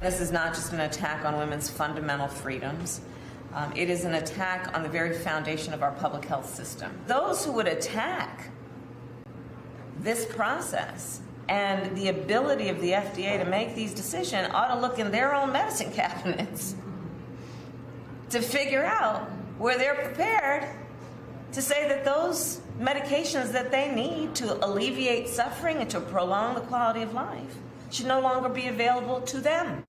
This is not just an attack on women's fundamental freedoms. It is an attack on the very foundation of our public health system. Those who would attack this process and the ability of the FDA to make these decisions ought to look in their own medicine cabinets to figure out where they're prepared to say that those medications that they need to alleviate suffering and to prolong the quality of life should no longer be available to them.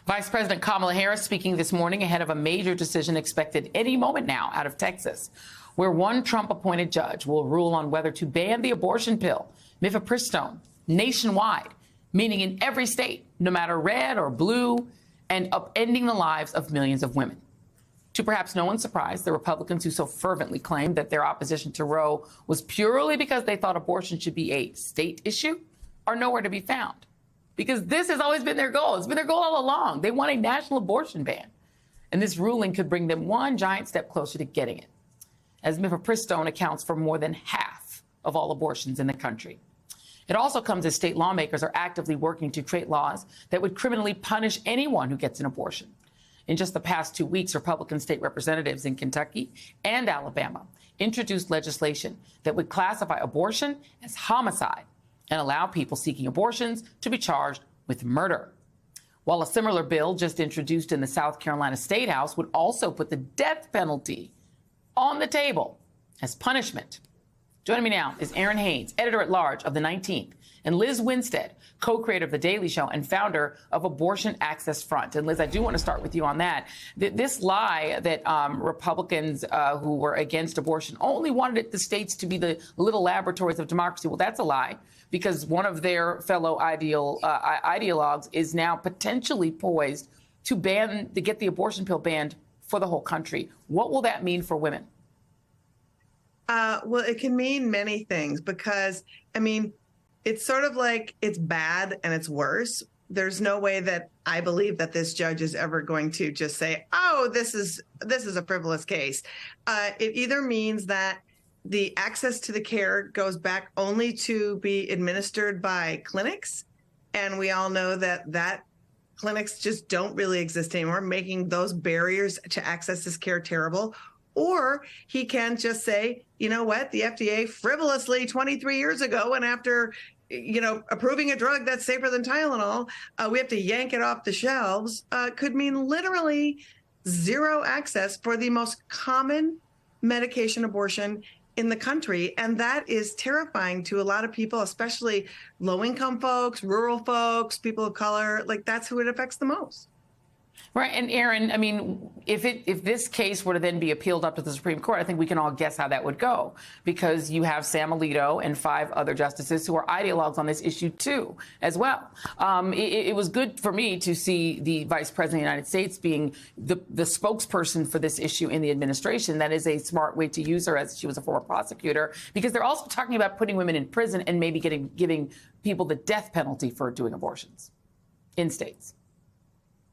Vice President Kamala Harris speaking this morning ahead of a major decision expected any moment now out of Texas, where one Trump-appointed judge will rule on whether to ban the abortion pill, mifepristone, nationwide, meaning in every state, no matter red or blue, and upending the lives of millions of women. To perhaps no one's surprise, the Republicans who so fervently claimed that their opposition to Roe was purely because they thought abortion should be a state issue are nowhere to be found. Because this has always been their goal. It's been their goal all along. They want a national abortion ban. And this ruling could bring them one giant step closer to getting it, as mifepristone accounts for more than half of all abortions in the country. It also comes as state lawmakers are actively working to create laws that would criminally punish anyone who gets an abortion. In just the past 2 weeks, Republican state representatives in Kentucky and Alabama introduced legislation that would classify abortion as homicide and allow people seeking abortions to be charged with murder. While a similar bill just introduced in the South Carolina State House would also put the death penalty on the table as punishment. Joining me now is Erin Haynes, editor-at-large of The 19th, and Liz Winstead, co-creator of The Daily Show and founder of Abortion Access Front. And Liz, I do want to start with you on that. This lie that Republicans who were against abortion only wanted the states to be the little laboratories of democracy. Well, that's a lie, because one of their fellow ideologues is now potentially poised to get the abortion pill banned for the whole country. What will that mean for women? Well, it can mean many things because, I mean, it's sort of like it's bad and it's worse. There's no way that I believe that this judge is ever going to just say, oh, this is a frivolous case. It either means that the access to the care goes back only to be administered by clinics. And we all know that clinics just don't really exist anymore, making those barriers to access this care terrible. Or he can just say, you know what, the FDA frivolously 23 years ago, and after, approving a drug that's safer than Tylenol, we have to yank it off the shelves, could mean literally zero access for the most common medication abortion in the country. And that is terrifying to a lot of people, especially low-income folks, rural folks, people of color. Like, that's who it affects the most. Right. And Erin, I mean, if this case were to then be appealed up to the Supreme Court, I think we can all guess how that would go, because you have Sam Alito and 5 other justices who are ideologues on this issue, too, as well. It was good for me to see the Vice President of the United States being the spokesperson for this issue in the administration. That is a smart way to use her, as she was a former prosecutor, because they're also talking about putting women in prison and maybe giving people the death penalty for doing abortions in states.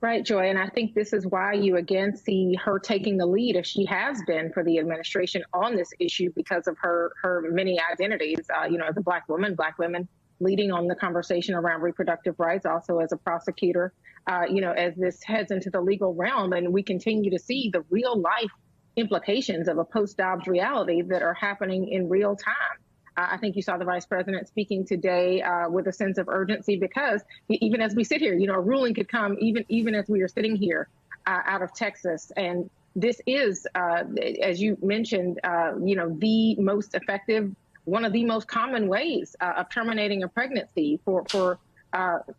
Right, Joy. And I think this is why you again see her taking the lead, as she has been for the administration on this issue, because of her many identities, as a Black woman, Black women leading on the conversation around reproductive rights, also as a prosecutor, as this heads into the legal realm. And we continue to see the real life implications of a post-Dobbs reality that are happening in real time. I think you saw the vice president speaking today with a sense of urgency, because even as we sit here, a ruling could come even as we are sitting here out of Texas. And this is, as you mentioned, the most effective, one of the most common ways of terminating a pregnancy for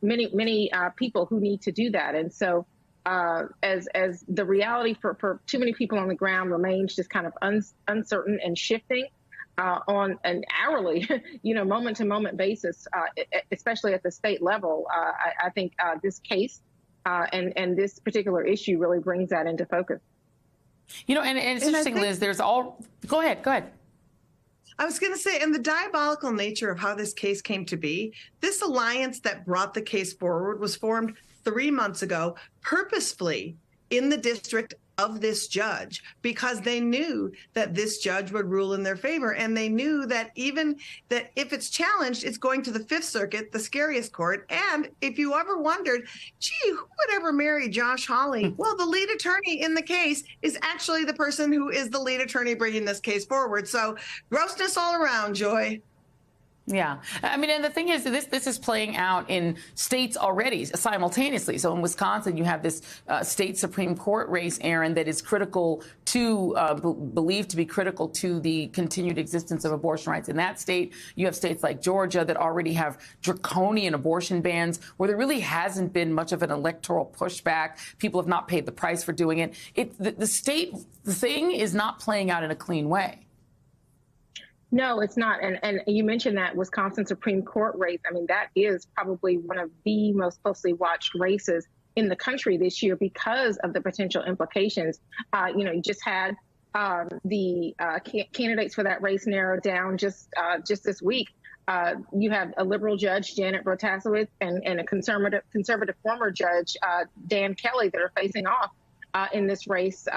many people who need to do that. And so as the reality for too many people on the ground remains just kind of uncertain and shifting, on an hourly, moment to moment basis, especially at the state level. I think this case and this particular issue really brings that into focus. And it's interesting, Liz, go ahead. I was going to say, and the diabolical nature of how this case came to be, this alliance that brought the case forward was formed 3 months ago, purposefully in the district of this judge because they knew that this judge would rule in their favor. And they knew that even that if it's challenged, it's going to the Fifth Circuit, the scariest court. And if you ever wondered, gee, who would ever marry Josh Hawley? Well, the lead attorney in the case is actually the person who is the lead attorney bringing this case forward. So grossness all around, Joy. Yeah. I mean, and the thing is, this is playing out in states already simultaneously. So in Wisconsin, you have this state Supreme Court race, Aaron, that is critical to, believed to be critical to the continued existence of abortion rights in that state. You have states like Georgia that already have draconian abortion bans where there really hasn't been much of an electoral pushback. People have not paid the price for doing it. The thing is not playing out in a clean way. No, it's not. And you mentioned that Wisconsin Supreme Court race. I mean, that is probably one of the most closely watched races in the country this year because of the potential implications. You just had the candidates for that race narrowed down just this week. You have a liberal judge, Janet Protasiewicz, and a conservative former judge, Dan Kelly, that are facing off in this race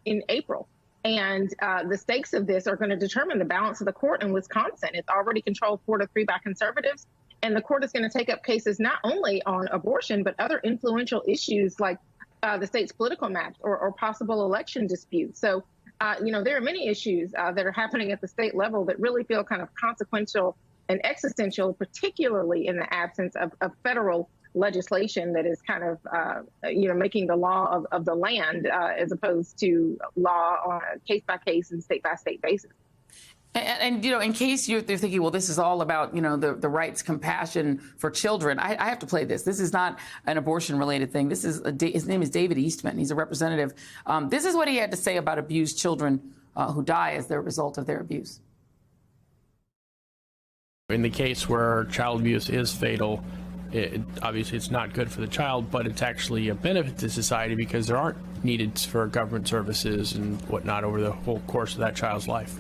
in April. And the stakes of this are going to determine the balance of the court in Wisconsin. It's already controlled 4-3 by conservatives. And the court is going to take up cases not only on abortion, but other influential issues like the state's political maps or possible election disputes. So, there are many issues that are happening at the state level that really feel kind of consequential and existential, particularly in the absence of federal legislation that is kind of, making the law of the land as opposed to law on a case-by-case and state-by-state basis. And in case you're thinking, well, this is all about, the rights, compassion for children, I have to play this. This is not an abortion-related thing. This is his name is David Eastman. He's a representative. This is what he had to say about abused children who die as the result of their abuse. In the case where child abuse is fatal, obviously it's not good for the child, but it's actually a benefit to society because there aren't needed for government services and whatnot over the whole course of that child's life.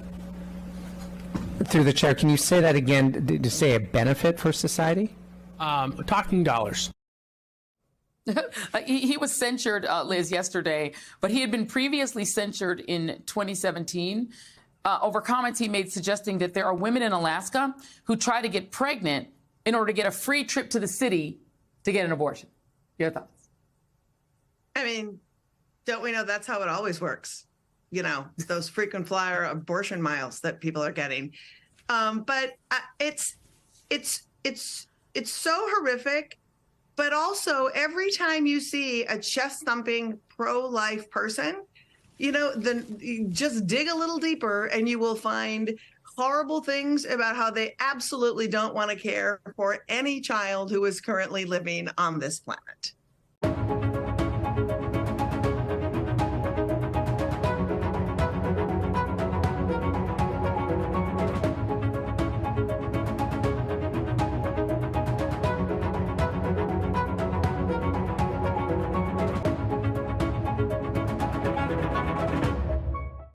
Through the chair, can you say that again, to say a benefit for society? Talking dollars. He was censured, Liz, yesterday, but he had been previously censured in 2017 over comments he made suggesting that there are women in Alaska who try to get pregnant in order to get a free trip to the city to get an abortion. Your thoughts? I mean, don't we know that's how it always works? Those frequent flyer abortion miles that people are getting. But it's so horrific. But also, every time you see a chest-thumping pro-life person, you just dig a little deeper and you will find horrible things about how they absolutely don't want to care for any child who is currently living on this planet.